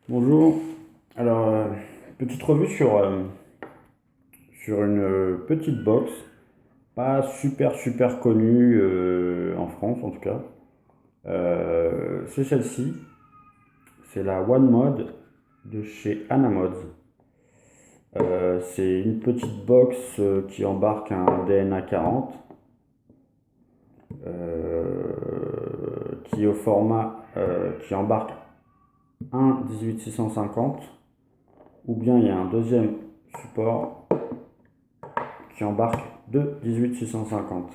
Bonjour. Alors, petite revue sur une petite box, pas super connue en France en tout cas. C'est celle-ci, c'est la One Mod de chez Anamods. C'est une petite box qui embarque un DNA 40, qui est au format qui embarque un 18650, ou bien il y a un deuxième support qui embarque deux 18650.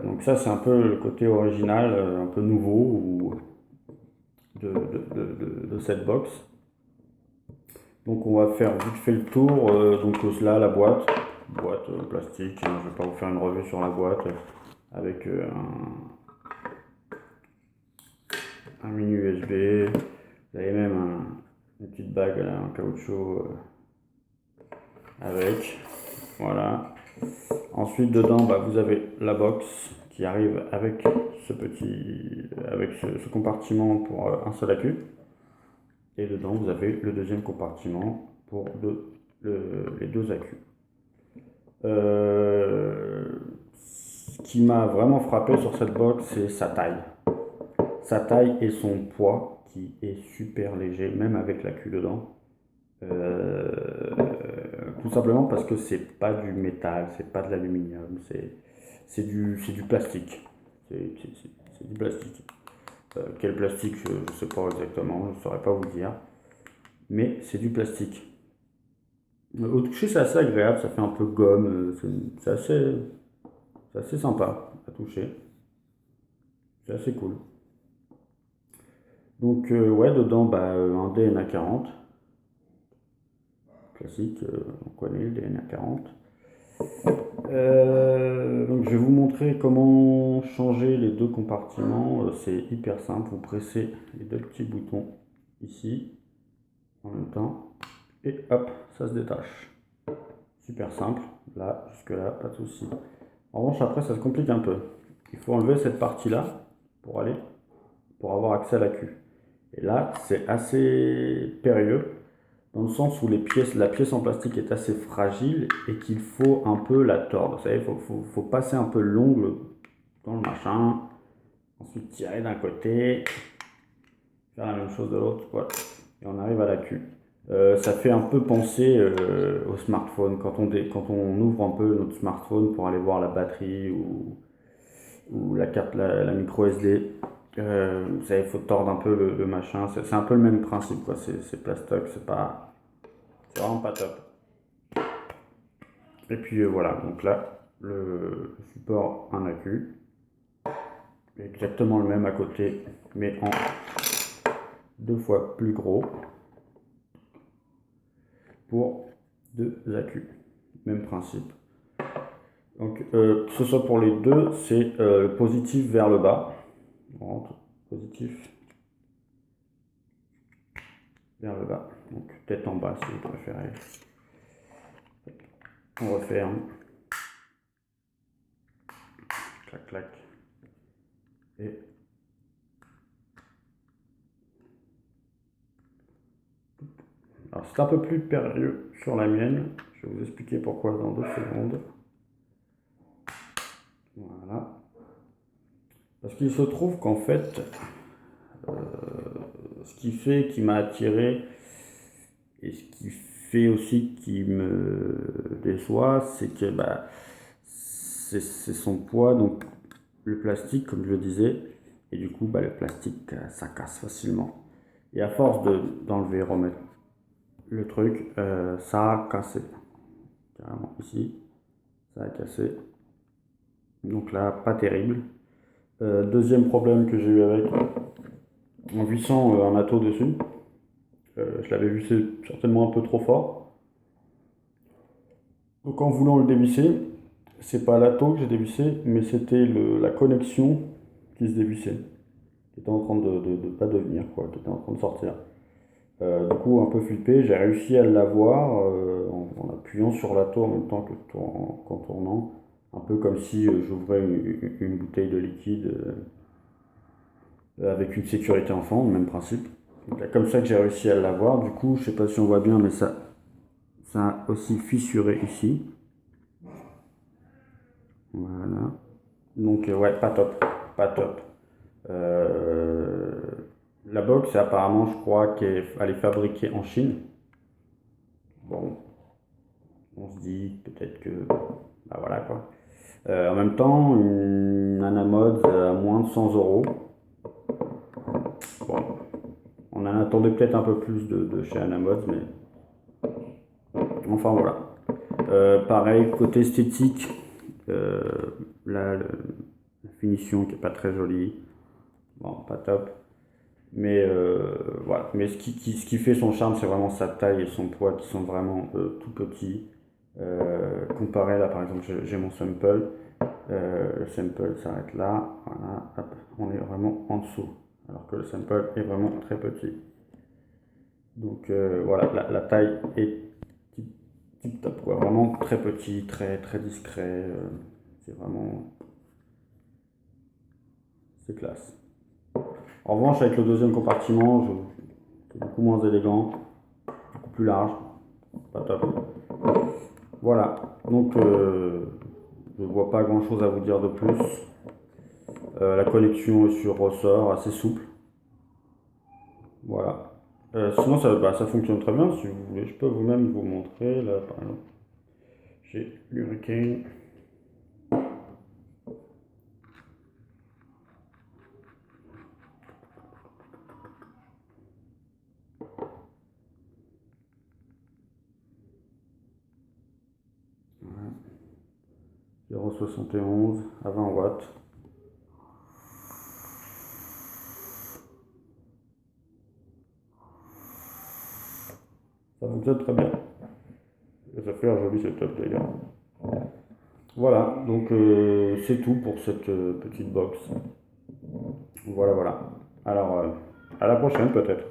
Donc ça c'est un peu le côté original, un peu nouveau de cette box. Donc on va faire vite fait le tour. Donc là la boîte plastique. Je ne vais pas vous faire une revue sur la boîte avec un mini USB. Vous avez même une petite bague là, en caoutchouc avec. Voilà. Ensuite dedans vous avez la box qui arrive avec ce compartiment pour un seul accu. Et dedans vous avez le deuxième compartiment pour les deux accus. Ce qui m'a vraiment frappé sur cette box, c'est sa taille. Sa taille et son poids qui est super léger, même avec l'accu dedans. Euh, Tout simplement parce que c'est pas du métal, c'est pas de l'aluminium, c'est du plastique. C'est du plastique. Quel plastique, je ne sais pas exactement, je ne saurais pas vous dire. Mais c'est du plastique. Au toucher, c'est assez agréable, ça fait un peu gomme, c'est assez sympa à toucher. C'est assez cool. Donc, ouais, dedans, un DNA 40, classique, on connaît le DNA 40. Donc, je vais vous montrer comment changer les deux compartiments. C'est hyper simple, vous pressez les deux petits boutons ici en même temps, et hop, ça se détache. Super simple, là, jusque là, pas de souci. En revanche, après, ça se complique un peu. Il faut enlever cette partie-là pour avoir accès à la queue. Et là, c'est assez périlleux, dans le sens où la pièce en plastique est assez fragile et qu'il faut un peu la tordre. Vous savez, faut passer un peu l'ongle dans le machin, ensuite tirer d'un côté, faire la même chose de l'autre, voilà. Et on arrive à la queue. Ça fait un peu penser au smartphone, quand on ouvre un peu notre smartphone pour aller voir la batterie ou la carte, la micro SD. Vous savez, il faut tordre un peu le machin. C'est un peu le même principe, quoi. C'est plastoc, c'est vraiment pas top. Et puis voilà, donc là, le support un accu, exactement le même à côté, mais en deux fois plus gros pour deux accus. Même principe. Donc, que ce soit pour les deux, c'est le positif vers le bas. On rentre positif vers le bas. Donc, tête en bas si vous préférez. On referme. Clac, clac. Et alors, c'est un peu plus périlleux sur la mienne. Je vais vous expliquer pourquoi dans 2 secondes. Voilà. Parce qu'il se trouve qu'en fait, ce qui m'a attiré et ce qui fait aussi qui me déçoit, c'est que c'est son poids, donc le plastique, comme je le disais, et du coup, le plastique, ça casse facilement. Et à force d'enlever, remettre le truc, ça a cassé. Carrément ici, ça a cassé. Donc là, pas terrible. Deuxième problème que j'ai eu avec, en vissant un atto dessus, je l'avais vissé certainement un peu trop fort. Donc en voulant le dévisser, c'est pas l'atto que j'ai dévissé, mais c'était la connexion qui se dévissait, qui était en train de pas devenir, quoi, qui était en train de sortir. Du coup, un peu flippé, j'ai réussi à l'avoir en appuyant sur l'atto en même temps qu'en tournant, un peu comme si j'ouvrais une bouteille de liquide avec une sécurité enfant, le même principe. Donc, c'est comme ça que j'ai réussi à l'avoir. Du coup, je sais pas si on voit bien, mais ça a aussi fissuré ici. Voilà. Donc ouais, pas top, pas top. Euh, la box, apparemment, je crois qu'elle est fabriquée en Chine. Bon, on se dit peut-être que, bah voilà quoi. En même temps, une Nanamods à moins de 100 euros. Bon, on en attendait peut-être un peu plus de chez Nanamods, mais enfin voilà. Pareil, côté esthétique, euh, là, la finition qui est pas très jolie. Bon, pas top. Mais voilà. Mais ce qui fait son charme, c'est vraiment sa taille et son poids qui sont vraiment tout petits. Comparé là, par exemple, j'ai mon sample. Le sample s'arrête là. Voilà, hop, on est vraiment en dessous. Alors que le sample est vraiment très petit. Donc voilà, la taille est tip, tip top, quoi. Vraiment très petit, très discret. C'est vraiment. C'est classe. En revanche, avec le deuxième compartiment, c'est beaucoup moins élégant, beaucoup plus large. Pas top. Voilà. Donc, je ne vois pas grand chose à vous dire de plus. La connexion est sur ressort, assez souple. Voilà. Sinon, ça fonctionne très bien. Si vous voulez, je peux vous-même vous montrer. Là, par exemple, j'ai l'Hurricane. 0,71 à 20 watts. Ça fonctionne très bien. Et ça fait un joli setup d'ailleurs. Voilà, donc c'est tout pour cette petite box. Voilà, voilà. Alors, à la prochaine peut-être.